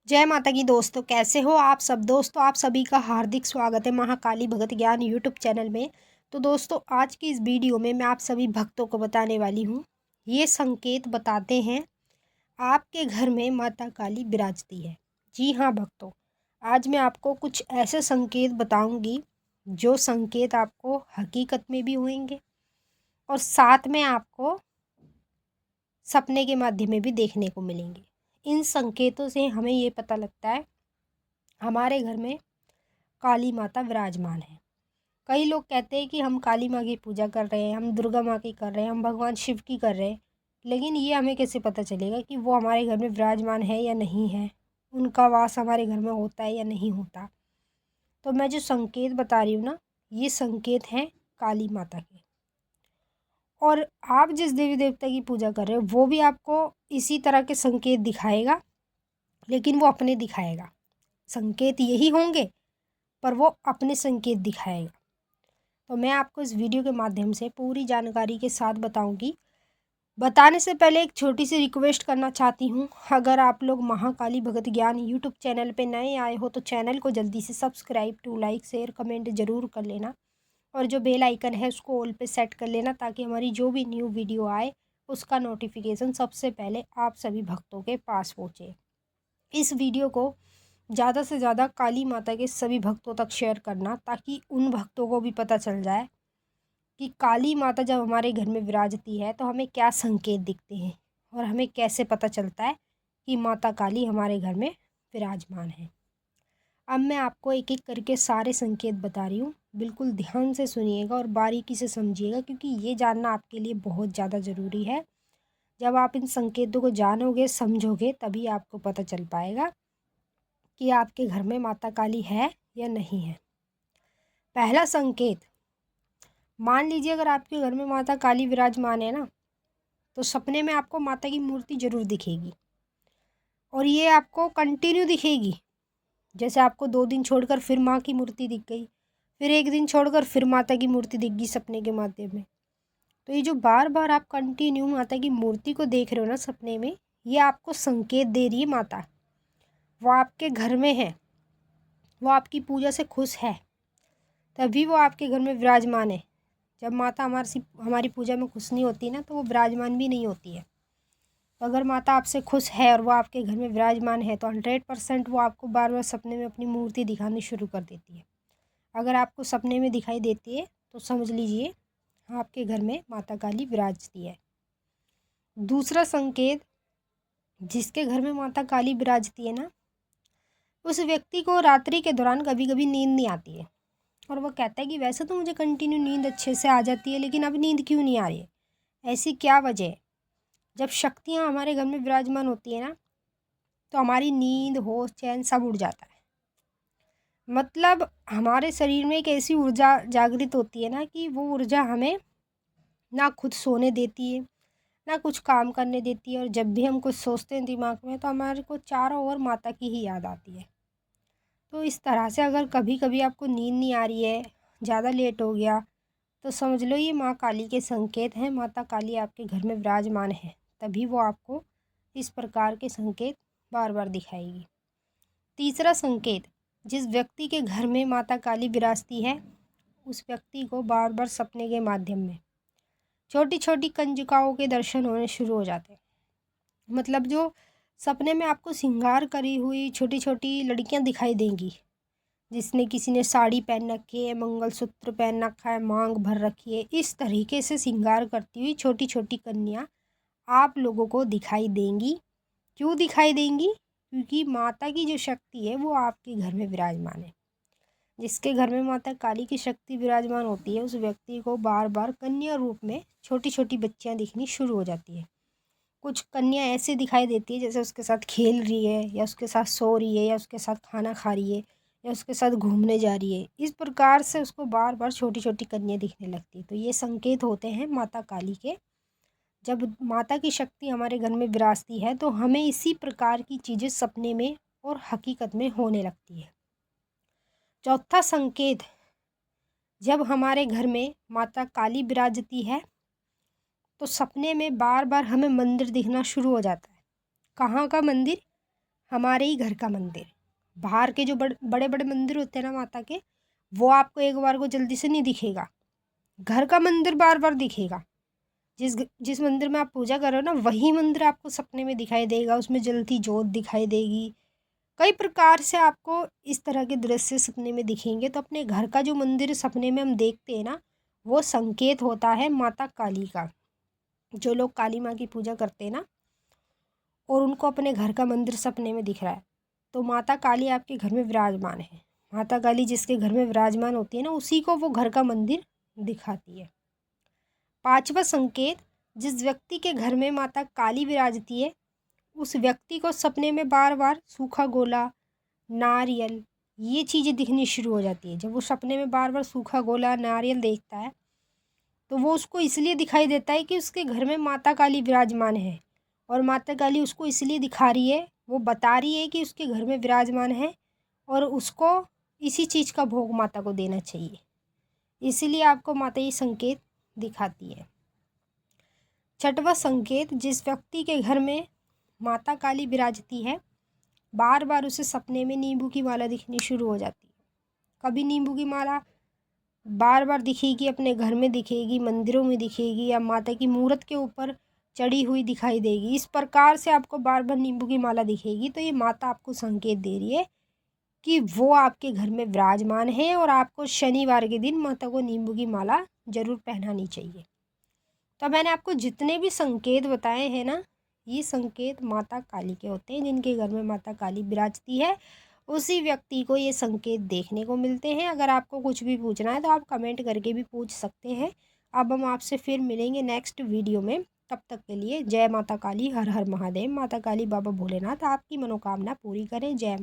जय माता की दोस्तों, कैसे हो आप सब। दोस्तों, आप सभी का हार्दिक स्वागत है महाकाली भगत ज्ञान यूट्यूब चैनल में। तो दोस्तों, आज की इस वीडियो में मैं आप सभी भक्तों को बताने वाली हूँ, ये संकेत बताते हैं आपके घर में माता काली विराजती है। जी हाँ भक्तों, आज मैं आपको कुछ ऐसे संकेत बताऊंगी जो संकेत आपको हकीकत में भी होंगे और साथ में आपको सपने के माध्यम में भी देखने को मिलेंगे। इन संकेतों से हमें ये पता लगता है हमारे घर में काली माता विराजमान है। कई लोग कहते हैं कि हम काली माँ की पूजा कर रहे हैं, हम दुर्गा माँ की कर रहे हैं, हम भगवान शिव की कर रहे हैं, लेकिन ये हमें कैसे पता चलेगा कि वो हमारे घर में विराजमान है या नहीं है, उनका वास हमारे घर में होता है या नहीं होता। तो मैं जो संकेत बता रही हूँ ना, ये संकेत हैं काली माता के। और आप जिस देवी देवता की पूजा कर रहे हो वो भी आपको इसी तरह के संकेत दिखाएगा, लेकिन वो अपने दिखाएगा। संकेत यही होंगे पर वो अपने संकेत दिखाएगा। तो मैं आपको इस वीडियो के माध्यम से पूरी जानकारी के साथ बताऊंगी। बताने से पहले एक छोटी सी रिक्वेस्ट करना चाहती हूँ, अगर आप लोग महाकाली भगत ज्ञान यूट्यूब चैनल पे नए आए हो तो चैनल को जल्दी से subscribe to like share comment ज़रूर कर लेना, और जो बेल आइकन है उसको ऑल पे सेट कर लेना ताकि हमारी जो भी न्यू वीडियो आए उसका नोटिफिकेशन सबसे पहले आप सभी भक्तों के पास पहुँचे। इस वीडियो को ज़्यादा से ज़्यादा काली माता के सभी भक्तों तक शेयर करना ताकि उन भक्तों को भी पता चल जाए कि काली माता जब हमारे घर में विराजती है तो हमें क्या संकेत दिखते हैं और हमें कैसे पता चलता है कि माता काली हमारे घर में विराजमान है। अब मैं आपको एक एक करके सारे संकेत बता रही हूँ, बिल्कुल ध्यान से सुनिएगा और बारीकी से समझिएगा क्योंकि ये जानना आपके लिए बहुत ज़्यादा ज़रूरी है। जब आप इन संकेतों को जानोगे समझोगे तभी आपको पता चल पाएगा कि आपके घर में माता काली है या नहीं है। पहला संकेत, मान लीजिए अगर आपके घर में माता काली विराजमान है ना, तो सपने में आपको माता की मूर्ति ज़रूर दिखेगी और ये आपको कंटिन्यू दिखेगी। जैसे आपको 2 दिन छोड़कर फिर माँ की मूर्ति दिख गई, फिर 1 दिन छोड़कर फिर माता की मूर्ति दिख गई सपने के माध्यम में। तो ये जो बार बार आप कंटिन्यू माता की मूर्ति को देख रहे हो ना सपने में, ये आपको संकेत दे रही है माता वो आपके घर में है, वो आपकी पूजा से खुश है, तभी वो आपके घर में विराजमान है। जब माता हमारी पूजा में खुश नहीं होती ना तो वो विराजमान भी नहीं होती है। तो अगर माता आपसे खुश है और वो आपके घर में विराजमान है तो 100% वो आपको बार बार सपने में अपनी मूर्ति दिखानी शुरू कर देती है। अगर आपको सपने में दिखाई देती है तो समझ लीजिए आपके घर में माता काली विराजती है। दूसरा संकेत, जिसके घर में माता काली विराजती है ना, उस व्यक्ति को रात्रि के दौरान कभी कभी नींद नहीं आती है और वो कहता है कि वैसे तो मुझे कंटिन्यू नींद अच्छे से आ जाती है, लेकिन अब नींद क्यों नहीं आ रही है, ऐसी क्या वजह है। जब शक्तियाँ हमारे घर में विराजमान होती है ना तो हमारी नींद होश चैन सब उड़ जाता है। मतलब हमारे शरीर में एक ऐसी ऊर्जा जागृत होती है ना कि वो ऊर्जा हमें ना खुद सोने देती है ना कुछ काम करने देती है, और जब भी हम कुछ सोचते हैं दिमाग में तो हमारे को चारों ओर माता की ही याद आती है। तो इस तरह से अगर कभी कभी आपको नींद नहीं आ रही है, ज़्यादा लेट हो गया, तो समझ लो ये माँ काली के संकेत हैं। माता काली आपके घर में विराजमान है, तभी वो आपको इस प्रकार के संकेत बार बार दिखाएगी। तीसरा संकेत, जिस व्यक्ति के घर में माता काली विराजती है उस व्यक्ति को बार बार सपने के माध्यम में छोटी छोटी कंजकाओं के दर्शन होने शुरू हो जाते हैं। मतलब जो सपने में आपको श्रृंगार करी हुई छोटी छोटी लड़कियां दिखाई देंगी, जिसने किसी ने साड़ी पहन रखी है, मंगलसूत्र पहन रखा है, मांग भर रखी है, इस तरीके से श्रृंगार करती हुई छोटी छोटी कन्या आप लोगों को दिखाई देंगी। क्यों दिखाई देंगी? क्योंकि माता की जो शक्ति है वो आपके घर में विराजमान है। जिसके घर में माता काली की शक्ति विराजमान होती है उस व्यक्ति को बार बार कन्या रूप में छोटी छोटी बच्चियां दिखनी शुरू हो जाती है। कुछ कन्या ऐसे दिखाई देती है जैसे उसके साथ खेल रही है या उसके साथ सो रही है या उसके साथ खाना खा रही है या उसके साथ घूमने जा रही है। इस प्रकार से उसको बार बार छोटी छोटी कन्या दिखने लगती है। तो ये संकेत होते हैं माता काली के। जब माता की शक्ति हमारे घर में विराजती है तो हमें इसी प्रकार की चीज़ें सपने में और हकीकत में होने लगती है। चौथा संकेत, जब हमारे घर में माता काली विराजती है तो सपने में बार बार हमें मंदिर दिखना शुरू हो जाता है। कहाँ का मंदिर? हमारे ही घर का मंदिर। बाहर के जो बड़े बड़े मंदिर होते हैं ना माता के, वो आपको एक बार को जल्दी से नहीं दिखेगा। घर का मंदिर बार बार दिखेगा। जिस मंदिर में आप पूजा कर रहे हो ना, वही मंदिर आपको सपने में दिखाई देगा, उसमें जलती जोत दिखाई देगी। कई प्रकार से आपको इस तरह के दृश्य सपने में दिखेंगे। तो अपने घर का जो मंदिर सपने में हम देखते हैं ना, वो संकेत होता है माता काली का। जो लोग काली माँ की पूजा करते हैं ना, और उनको अपने घर का मंदिर सपने में दिख रहा है, तो माता काली आपके घर में विराजमान है। माता काली जिसके घर में विराजमान होती है ना, उसी को वो घर का मंदिर दिखाती है। पांचवा संकेत, जिस व्यक्ति के घर में माता काली विराजती है, उस व्यक्ति को सपने में बार बार सूखा गोला, नारियल, ये चीज़ें दिखनी शुरू हो जाती है। जब वो सपने में बार बार सूखा गोला, नारियल देखता है, तो वो उसको इसलिए दिखाई देता है कि उसके घर में माता काली विराजमान है, और माता काली उसको इसलिए दिखा रही है, वो बता रही है कि उसके घर में विराजमान है और उसको इसी चीज़ का भोग माता को देना चाहिए। इसीलिए आपको माता ये संकेत दिखाती है। छठवां संकेत, जिस व्यक्ति के घर में माता काली विराजती है, बार बार उसे सपने में नींबू की माला दिखनी शुरू हो जाती है। कभी नींबू की माला बार बार दिखेगी, अपने घर में दिखेगी, मंदिरों में दिखेगी, या माता की मूर्त के ऊपर चढ़ी हुई दिखाई देगी। इस प्रकार से आपको बार बार नींबू की माला दिखेगी, तो ये माता आपको संकेत दे रही है कि वो आपके घर में विराजमान है, और आपको शनिवार के दिन माता को नींबू की माला जरूर पहनानी चाहिए। तो मैंने आपको जितने भी संकेत बताए हैं ना, ये संकेत माता काली के होते हैं। जिनके घर में माता काली विराजती है, उसी व्यक्ति को ये संकेत देखने को मिलते हैं। अगर आपको कुछ भी पूछना है तो आप कमेंट करके भी पूछ सकते हैं। अब हम आपसे फिर मिलेंगे नेक्स्ट वीडियो में। तब तक के लिए जय माता काली, हर हर महादेव। माता काली बाबा भोलेनाथ आपकी मनोकामना पूरी करें। जय